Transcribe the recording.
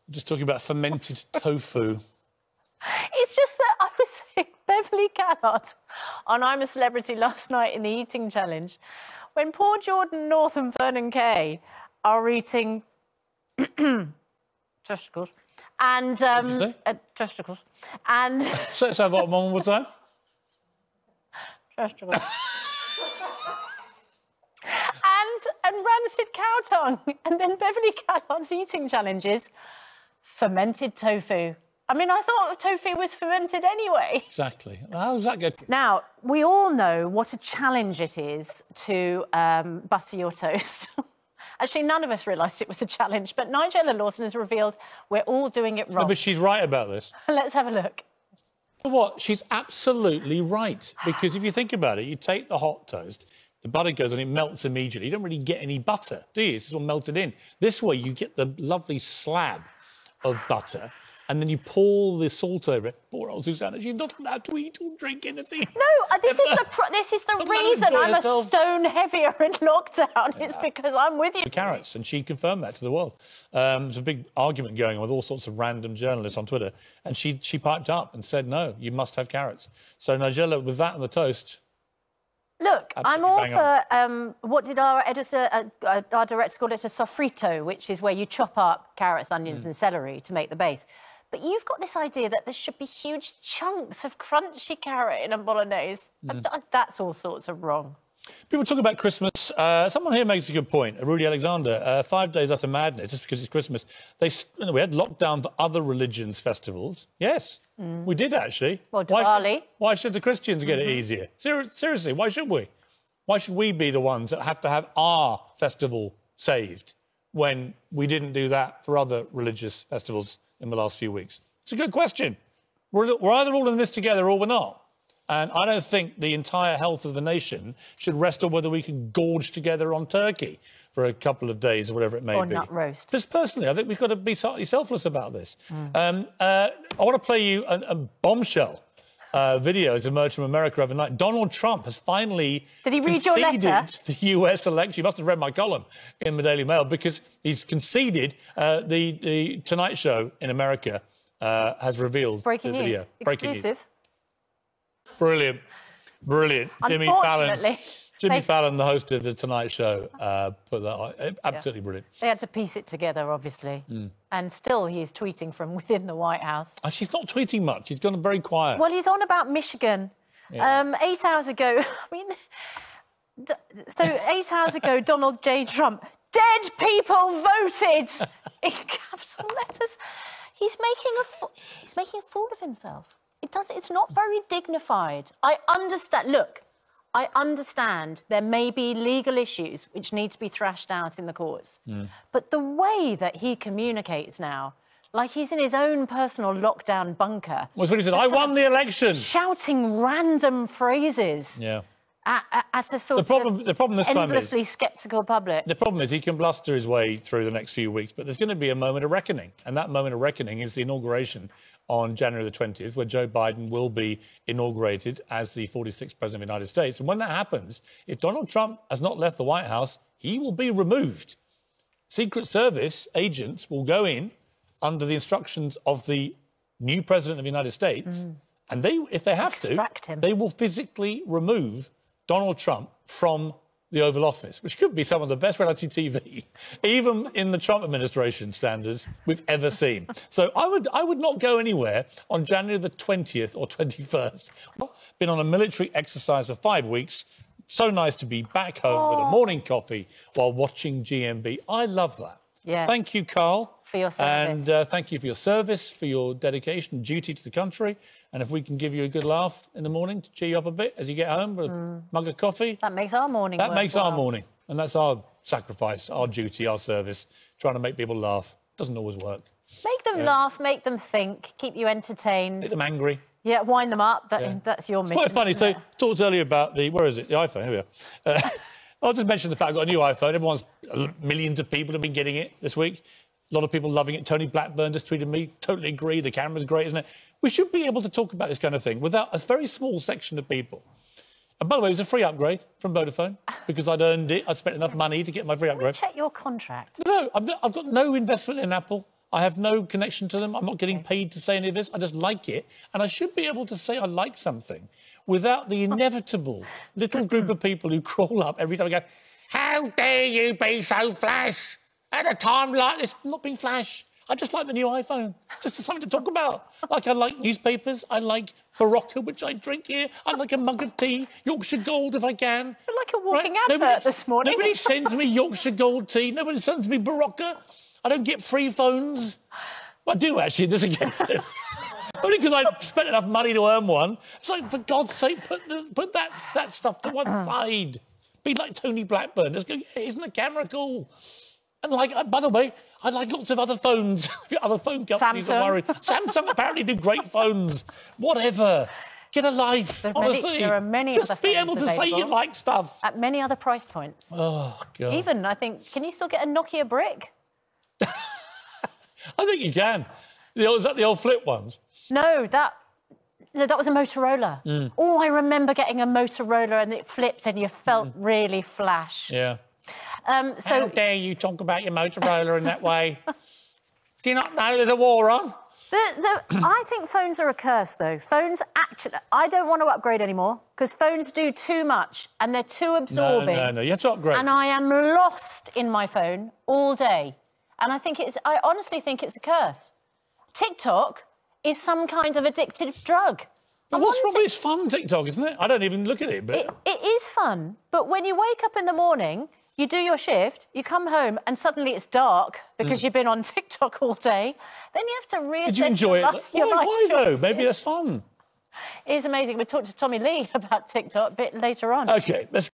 Just talking about fermented tofu. It's just that I was seeing Beverly Callard on I'm a Celebrity last night in the eating challenge when poor Jordan North and Vernon Kay are eating testicles and testicles and So let's have that one more time. testicles and rancid cow tongue, and then Beverly Callard's eating challenges fermented tofu. I mean, I thought tofu was fermented anyway. Exactly. How does that get... Now, we all know what a challenge it is to butter your toast. Actually, none of us realised it was a challenge, but Nigella Lawson has revealed we're all doing it wrong. No, but she's right about this. Let's have a look. You know what? She's absolutely right. Because if you think about it, you take the hot toast, the butter goes and it melts immediately. You don't really get any butter, do you? It's all melted in. This way, you get the lovely slab of butter, and then you pour the salt over it. Poor old Susanna, she's not allowed to eat or drink anything. No, this is the reason I'm a stone heavier in lockdown. It's because I'm with you. The carrots, and she confirmed that to the world. There's a big argument going on with all sorts of random journalists on Twitter, and she piped up and said, no, you must have carrots. So Nigella, with that on the toast... Look, I'm all for, what did our editor, our director call it, a sofrito, which is where you chop up carrots, onions and celery to make the base. But you've got this idea that there should be huge chunks of crunchy carrot in a bolognese. That's all sorts of wrong. People talk about Christmas. Someone here makes a good point. Rudy Alexander, 5 days after Madness, just because it's Christmas, we had lockdown for other religions' festivals. Yes, we did, actually. Well, Diwali. Why should the Christians get it easier? Seriously, why should we? Why should we be the ones that have to have our festival saved when we didn't do that for other religious festivals in the last few weeks? It's a good question. We're either all in this together or we're not. And I don't think the entire health of the nation should rest on whether we can gorge together on turkey for a couple of days or whatever it may be. Or nut roast. Just personally, I think we've got to be slightly selfless about this. I want to play you a bombshell video that's emerged from America overnight. Donald Trump has finally Did he read your letter? The US election. You must have read my column in the Daily Mail, because he's conceded the Tonight Show in America has revealed Breaking the video. news. Breaking Exclusive. News. Brilliant. Jimmy Fallon, the host of the Tonight Show, put that on. Absolutely brilliant. They had to piece it together, obviously. And still he is tweeting from within the White House. She's not tweeting much. She's gone very quiet. Well, he's on about Michigan. 8 hours ago, I mean... So 8 hours ago, Donald J. Trump, dead people voted in capital letters. He's making a fool of himself. It's not very dignified. I understand. Look, I understand there may be legal issues which need to be thrashed out in the courts. But the way that he communicates now, like he's in his own personal lockdown bunker. What's what he said? I won the election. Shouting random phrases. Yeah. At a sort the problem this time is endlessly sceptical public. The problem is he can bluster his way through the next few weeks, but there's going to be a moment of reckoning. And that moment of reckoning is the inauguration on January the 20th, where Joe Biden will be inaugurated as the 46th president of the United States. And when that happens, if Donald Trump has not left the White House, he will be removed. Secret Service agents will go in under the instructions of the new president of the United States, and they, if they have Extract to, him. they will physically remove Donald Trump from the Oval Office, which could be some of the best reality TV, even in the Trump administration standards, we've ever seen. So I would not go anywhere on January the 20th or 21st. Been on a military exercise for 5 weeks. So nice to be back home with a morning coffee while watching GMB. I love that. Yes. Thank you, Carl. For your service. And thank you for your service, for your dedication, duty to the country. And if we can give you a good laugh in the morning to cheer you up a bit as you get home with a mug of coffee. That makes our morning That work makes well. our morning. And that's our sacrifice, our duty, our service, trying to make people laugh. Doesn't always work. Make them laugh, make them think, keep you entertained. Make them angry. Yeah, wind them up. That's your mission. It's quite funny. So, talked earlier about the, where is it? The iPhone, here we are. I'll just mention the fact I've got a new iPhone. Millions of people have been getting it this week. A lot of people loving it. Tony Blackburn just tweeted me, totally agree, the camera's great, isn't it? We should be able to talk about this kind of thing without a very small section of people. And by the way, it was a free upgrade from Vodafone because I'd earned it. I'd spent enough money to get my free upgrade. Check your contract. No, I've got no investment in Apple. I have no connection to them. I'm not getting paid to say any of this. I just like it. And I should be able to say I like something without the inevitable little group of people who crawl up every time I go, how dare you be so flash? At a time like this, not being flash. I just like the new iPhone. Just something to talk about. Like, I like newspapers. I like Barocca, which I drink here. I like a mug of tea, Yorkshire Gold if I can. You're like a walking advert this morning. Nobody sends me Yorkshire Gold tea. Nobody sends me Barocca. I don't get free phones. Well, I do, actually, this again. Only because I spent enough money to earn one. It's like, for God's sake, put that stuff to one side. Be like Tony Blackburn. Just go, yeah, isn't the camera cool? And, like, by the way, I like lots of other phones. Other phone companies are worried. Samsung apparently do great phones. Whatever. Get a life, honestly. There are many Just other be phones able to say you like stuff. at many other price points. Oh, God. Even, I think, can you still get a Nokia brick? I think you can. Is that the old flip ones? No, that was a Motorola. Oh, I remember getting a Motorola and it flipped and you felt really flash. Yeah. So How dare you talk about your Motorola in that way? Do you not know there's a war on? I think phones are a curse, though. Phones actually... I don't want to upgrade anymore because phones do too much and they're too absorbing. No, you have to upgrade. And I am lost in my phone all day. And I honestly think it's a curse. TikTok is some kind of addictive drug. But what's wrong with it? It's fun, TikTok, isn't it? I don't even look at it, but... It is fun, but when you wake up in the morning... You do your shift, you come home, and suddenly it's dark because you've been on TikTok all day. Then you have to reassess. Did you enjoy it? Why though? Maybe that's fun. It is amazing. We talked to Tommy Lee about TikTok a bit later on. OK, let's...